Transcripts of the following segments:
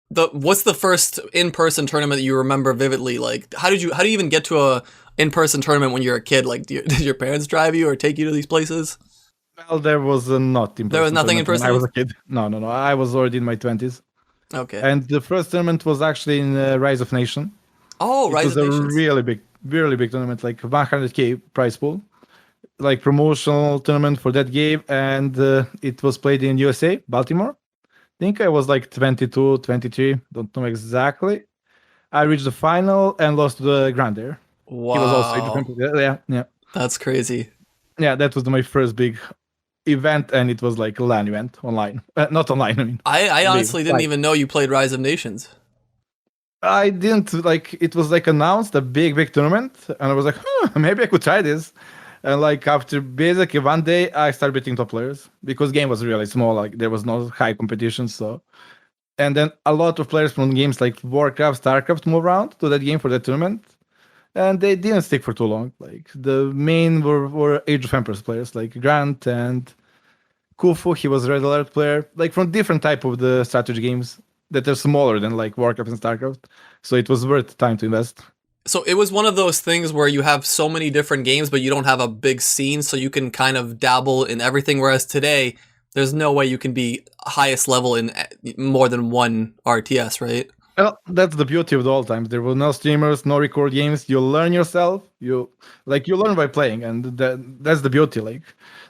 what's the first in-person tournament that you remember vividly? Like, how do you even get to a in-person tournament when you're a kid? Like, did your parents drive you or take you to these places? Well, there was not in There was person nothing in tournament when I person? was a kid. No, no, no. I was already in my 20s. Okay. And the first tournament was actually in Rise of Nation. Oh, It Rise was of a Nations. really big tournament, like 100K prize pool, like promotional tournament for that game. And it was played in USA, Baltimore. I think I was like 22, 23, don't know exactly. I reached the final and lost to the Grand there. He was also in the Wow. company. Yeah, yeah. That's crazy. Yeah, that was my first big event, and it was like a LAN event online. Not online, I mean, I live. honestly didn't Like, even know you played Rise of Nations. I didn't like it was like announced a big tournament, and I was like, maybe I could try this. And like after basically one day, I started beating top players because game was really small. Like there was no high competition, so and then a lot of players from games like Warcraft, Starcraft move around to that game for that tournament, and they didn't stick for too long. Like the main were Age of Empires players like Grant and Kufu. He was a Red Alert player, like from different type of the strategy games that are smaller than like Warcraft and Starcraft. So it was worth time to invest. So it was one of those things where you have so many different games, but you don't have a big scene, so you can kind of dabble in everything. Whereas today, there's no way you can be highest level in more than one RTS, right? Well, that's the beauty of the old times. There were no streamers, no record games. You learn yourself. You learn by playing, and that's the beauty. Like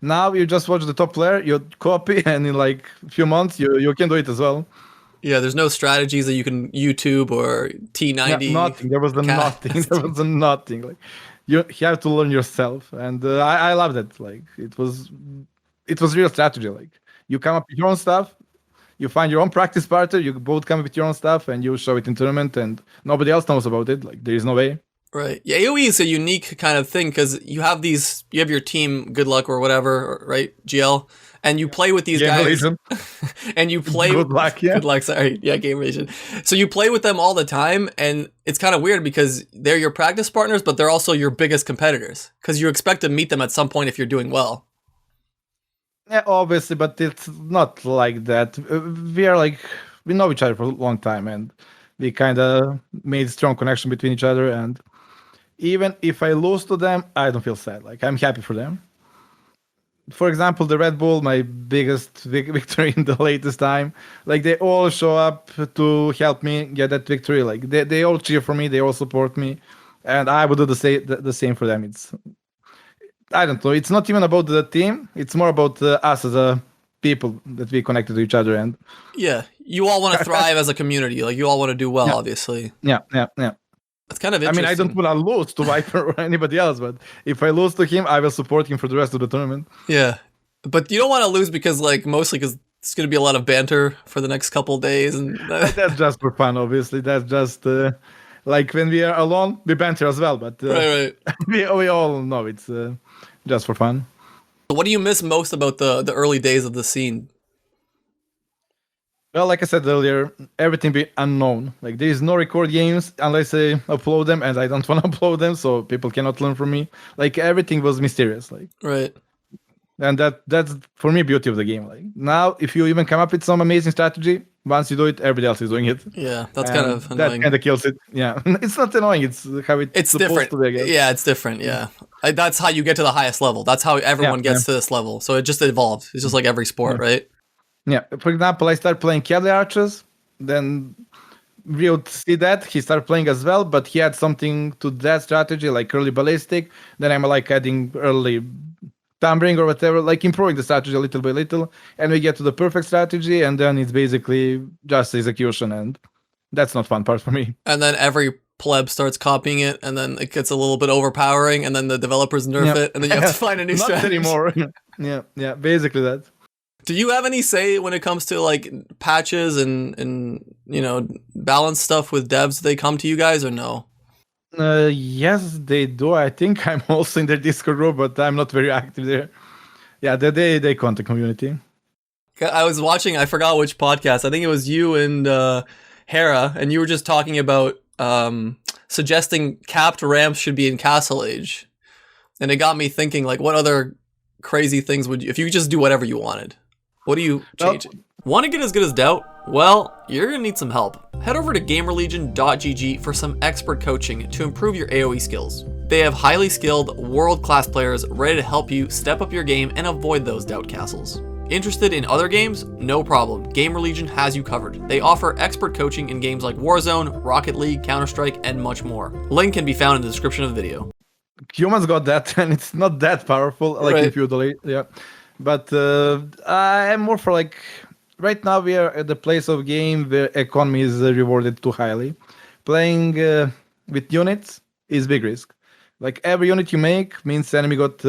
now, you just watch the top player, you copy, and in like a few months, you can do it as well. Yeah, there's no strategies that you can YouTube or Yeah, T90. nothing. There was the nothing. There was the nothing. Like you have to learn yourself, and I love that. Like it was real strategy. Like you come up with your own stuff. You find your own practice partner. You both come up with your own stuff, and you show it in tournament, and nobody else knows about it. Like there is no way. Right. Yeah, AOE is a unique kind of thing because you have your team, Good Luck or whatever, right? GL, and you play with these Game guys, relation. and you play. Good luck. Yeah. Good luck. Sorry. Yeah, game relation. So you play with them all the time, and it's kind of weird because they're your practice partners, but they're also your biggest competitors because you expect to meet them at some point if you're doing well. Yeah, obviously, but it's not like that. We know each other for a long time, and we kind of made strong connection between each other. And even if I lose to them, I don't feel sad. Like I'm happy for them. For example, the Red Bull, my biggest victory in the latest time. Like they all show up to help me get that victory. Like they all cheer for me, they all support me, and I would do the same for them. I don't know. It's not even about the team. It's more about us as a people that we connected to each other. And Yeah, you all want to thrive as a community. Like you all want to do well, yeah, obviously. yeah. That's kind of I mean, interesting. I don't want to lose to Viper or anybody else, but if I lose to him, I will support him for the rest of the tournament. Yeah, but you don't want to lose because, like, mostly because it's going to be a lot of banter for the next couple of days, and That's just for fun, obviously. That's just like when we are alone, we banter as well. But right. we all know it's just for fun. What do you miss most about the early days of the scene? Well, like I said earlier, everything be unknown. Like there is no record games unless I upload them, and I don't want to upload them, so people cannot learn from me. Like everything was mysterious. Like Right. and that's for me beauty of the game. Like now, if you even come up with some amazing strategy, once you do it, everybody else is doing it. Yeah, that's And kind of annoying. that kind of kills it. Yeah, it's not annoying. It's how It's supposed different. to be. I guess. Yeah, it's different. Yeah, that's how you get to the highest level. That's how everyone gets to this level. So it just evolved. It's just like every sport, right? Yeah. For example, I started playing Cavalry Archers. Then we would see that he started playing as well, but he had something to that strategy, like early ballistic. Then I'm like adding early tumbling or whatever, like improving the strategy little by little, and we get to the perfect strategy, and then it's basically just execution, and that's not fun part for me. And then every pleb starts copying it, and then it gets a little bit overpowering, and then the developers nerf it, and then you have to find a new Not strategy. anymore. yeah, basically that. Do you have any say when it comes to like patches and balance stuff with devs? Do they come to you guys or no? Yes, they do. I think I'm also in their Discord group, but I'm not very active there. Yeah, they contact community. I was watching, I forgot which podcast. I think it was you and Hera, and you were just talking about suggesting capped ramps should be in Castle Age. And it got me thinking, like, what other crazy things would you, if you could just do whatever you wanted, what do you change? Want to get as good as Daut? Well, you're going to need some help. Head over to gamerlegion.gg for some expert coaching to improve your AOE skills. They have highly skilled, world-class players ready to help you step up your game and avoid those doubt castles. Interested in other games? No problem. Gamer Legion has you covered. They offer expert coaching in games like Warzone, Rocket League, Counter-Strike, and much more. Link can be found in the description of the video. Humans got that, and it's not that powerful, like in Feudal Age, yeah. But I'm more for like, right now we are at the place of game where economy is rewarded too highly. Playing with units is big risk. Like every unit you make means the enemy got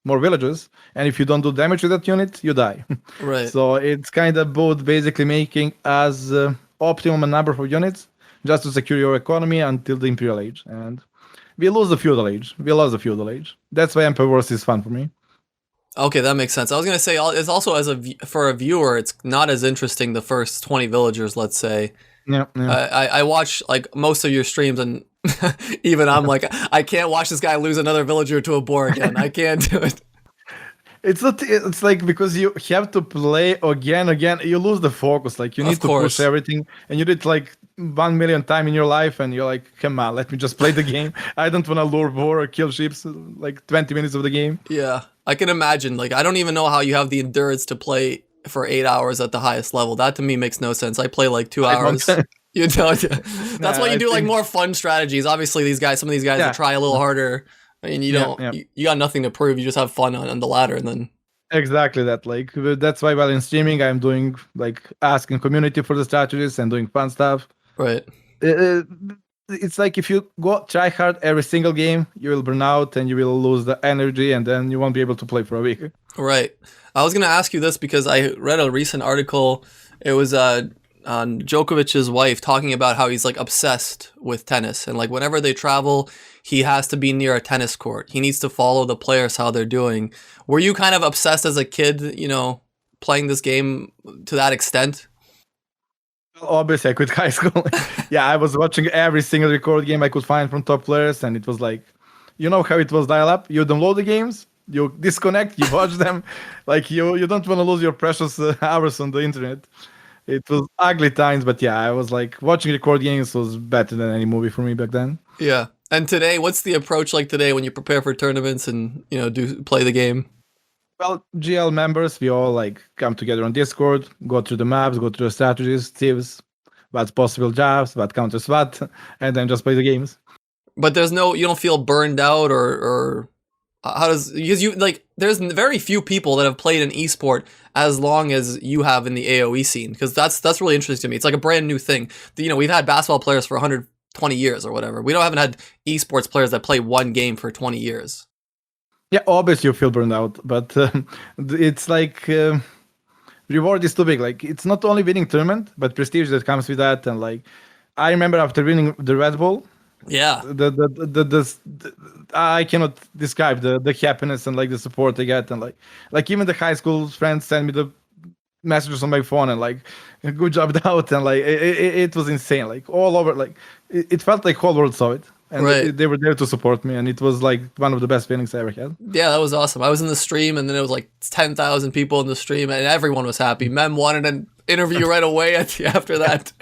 more villagers, and if you don't do damage with that unit, you die. Right. So it's kind of both basically making as optimum a number of units just to secure your economy until the Imperial Age. And we lose the Feudal Age. We lost the Feudal Age. That's why Empire Wars is fun for me. Okay, that makes sense. I was gonna say it's also for a viewer, it's not as interesting the first 20 villagers, let's say. Yeah. I watch like most of your streams, and even I'm like, I can't watch this guy lose another villager to a boar again. I can't do it. It's not. It's like because you have to play again. You lose the focus. Like you need to push everything, and you did like 1 million times in your life, and you're like, come on, let me just play the game. I don't want to lure boar or kill sheep like 20 minutes of the game. Yeah, I can imagine. Like I don't even know how you have the endurance to play for 8 hours at the highest level. That to me makes no sense. I play like 2 hours. You know, that's why you do like more fun strategies. Obviously, some of these guys that try a little harder. I mean, you don't. You got nothing to prove. You just have fun on the ladder, and then. Exactly that. Like that's why while in streaming, I'm doing like asking community for the strategies and doing fun stuff. Right. It's like if you go try hard every single game, you will burn out and you will lose the energy, and then you won't be able to play for a week. Right. I was gonna ask you this because I read a recent article. It was on Djokovic's wife talking about how he's like obsessed with tennis, and like whenever they travel, he has to be near a tennis court. He needs to follow the players how they're doing. Were you kind of obsessed as a kid, you know, playing this game to that extent? Obviously, I quit high school. Yeah, I was watching every single record game I could find from top players, and it was like, you know how it was dial up? You download the games, you disconnect, you watch them. Like you don't want to lose your precious hours on the internet. It was ugly times, but yeah, I was like watching record games was better than any movie for me back then. Yeah. And today, what's the approach like today when you prepare for tournaments and, you know, play the game? Well, GL members, we all like come together on Discord, go through the maps, go through the strategies, tips, what's possible jobs, what counters what, and then just play the games. But you don't feel burned out or how does, because you like, there's very few people that have played an esport as long as you have in the AOE scene, because that's really interesting to me. It's like a brand new thing. You know, we've had basketball players for 120 years or whatever. We haven't had esports players that play one game for 20 years. Yeah, obviously you feel burned out, but it's like reward is too big. Like it's not only winning tournament, but prestige that comes with that. And like I remember after winning the Red Bull, yeah, I cannot describe the happiness and like the support I get, and like even the high school friends send me the messages on my phone and like good job Daut, and like it was insane. Like all over, like it felt like whole world saw it. And they were there to support me, and it was like one of the best feelings I ever had. Yeah, that was awesome. I was in the stream, and then it was like 10,000 people in the stream, and everyone was happy. Mem wanted an interview right away after that.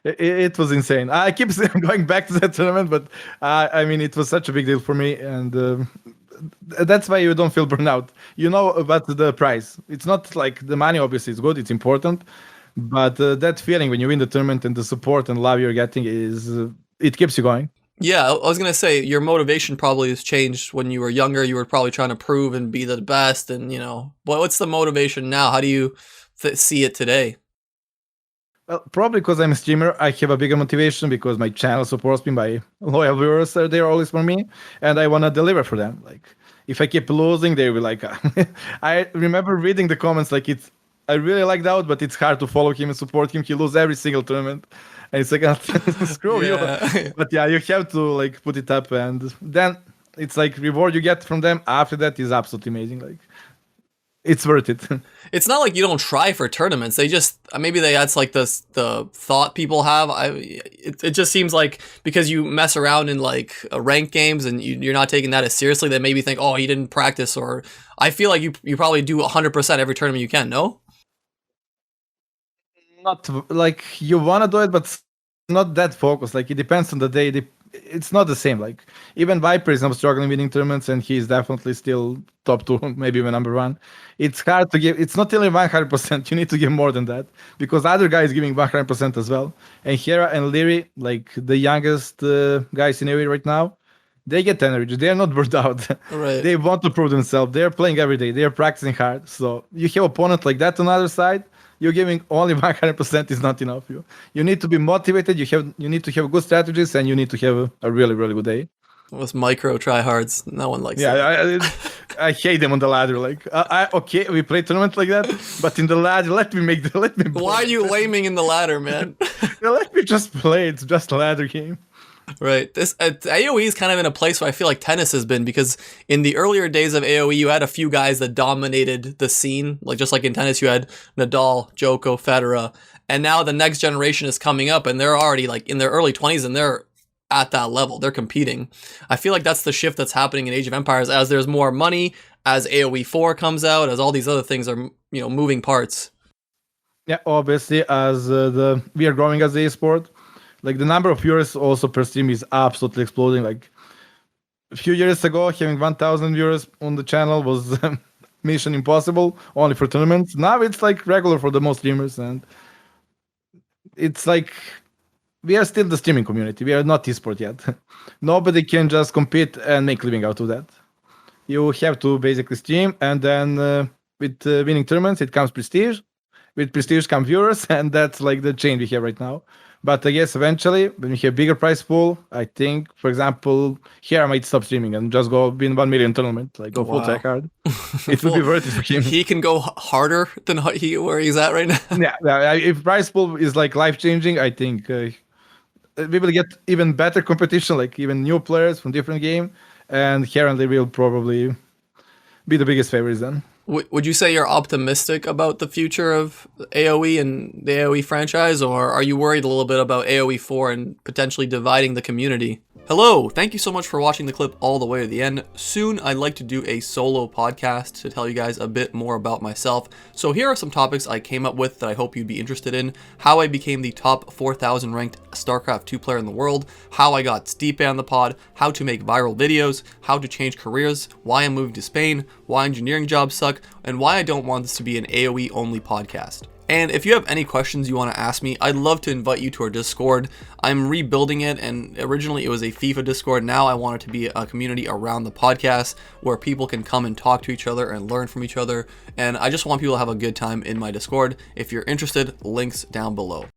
It was insane. I keep going back to that tournament, but I mean, it was such a big deal for me, and that's why you don't feel burnout. You know about the prize. It's not like the money, obviously, is good, it's important, but that feeling when you win the tournament and the support and love you're getting it keeps you going. Yeah, I was going to say, your motivation probably has changed. When you were younger, you were probably trying to prove and be the best, and, you know, what's the motivation now? How do you see it today? Well, probably because I'm a streamer, I have a bigger motivation because my channel supports me, my loyal viewers are there always for me, and I want to deliver for them. Like, if I keep losing, they will like... I remember reading the comments, like, I really like Daut, but it's hard to follow him and support him. He loses every single tournament. And it's like, screw you. But yeah, you have to like put it up, and then it's like reward you get from them after that is absolutely amazing. Like, it's worth it. It's not like you don't try for tournaments. They just, maybe that's like the thought people have. It just seems like because you mess around in like ranked games and you're not taking that as seriously, they maybe think, oh, he didn't practice. Or I feel like you probably do 100% every tournament you can, no? not like you want to do it, but it's not that focused. Like it depends on the day. It's not the same. Like even Viper is not struggling winning tournaments, and he's definitely still top two, maybe even number one. It's hard to give. It's not only 100%. You need to give more than that because other guys giving 100% as well. And Hera and Leary, like the youngest guys in AOE right now, they get energy. They are not burned out. Right. They want to prove themselves. They are playing every day. They are practicing hard. So you have opponent like that on the other side. You're giving only 100% is not enough. You need to be motivated. You need to have good strategies, and you need to have a really really good day. With micro tryhards, no one likes that. I hate them on the ladder. Like okay, we play tournament like that, but in the ladder, let me. Why are you laming in the ladder, man? Let me just play. It's just a ladder game. Right. This AOE is kind of in a place where I feel like tennis has been, because in the earlier days of AOE, you had a few guys that dominated the scene. Like just like in tennis, you had Nadal, Djoko, Federer, and now the next generation is coming up, and they're already like in their early 20s, and they're at that level. They're competing. I feel like that's the shift that's happening in Age of Empires as there's more money, as AOE 4 comes out, as all these other things are moving parts. Yeah, obviously, as we are growing as the esport. Like the number of viewers also per stream is absolutely exploding. Like a few years ago, having 1,000 viewers on the channel was mission impossible, only for tournaments. Now it's like regular for the most streamers, and it's like we are still the streaming community. We are not esport yet. Nobody can just compete and make living out of that. You have to basically stream, and then with winning tournaments, it comes prestige. With prestige come viewers, and that's like the change we have right now. But I guess eventually, when we have bigger prize pool, I think, for example, here I might stop streaming and just go win 1 million tournament, like go full tech hard. It would be worth it for him. He can go harder than where he's at right now. Yeah. If prize pool is like life changing, I think we will get even better competition, like even new players from different game, and Herondly will probably be the biggest favorites then. Would you say you're optimistic about the future of AOE and the AOE franchise, or are you worried a little bit about AOE 4 and potentially dividing the community? Hello, thank you so much for watching the clip all the way to the end. Soon I'd like to do a solo podcast to tell you guys a bit more about myself. So here are some topics I came up with that I hope you'd be interested in. How I became the top 4,000 ranked StarCraft 2 player in the world, how I got Stipe on the pod, how to make viral videos, how to change careers, why I'm moving to Spain, why engineering jobs suck, and why I don't want this to be an AOE only podcast. And if you have any questions you want to ask me, I'd love to invite you to our Discord. I'm rebuilding it, and originally it was a FIFA Discord. Now I want it to be a community around the podcast where people can come and talk to each other and learn from each other. And I just want people to have a good time in my Discord. If you're interested, links down below.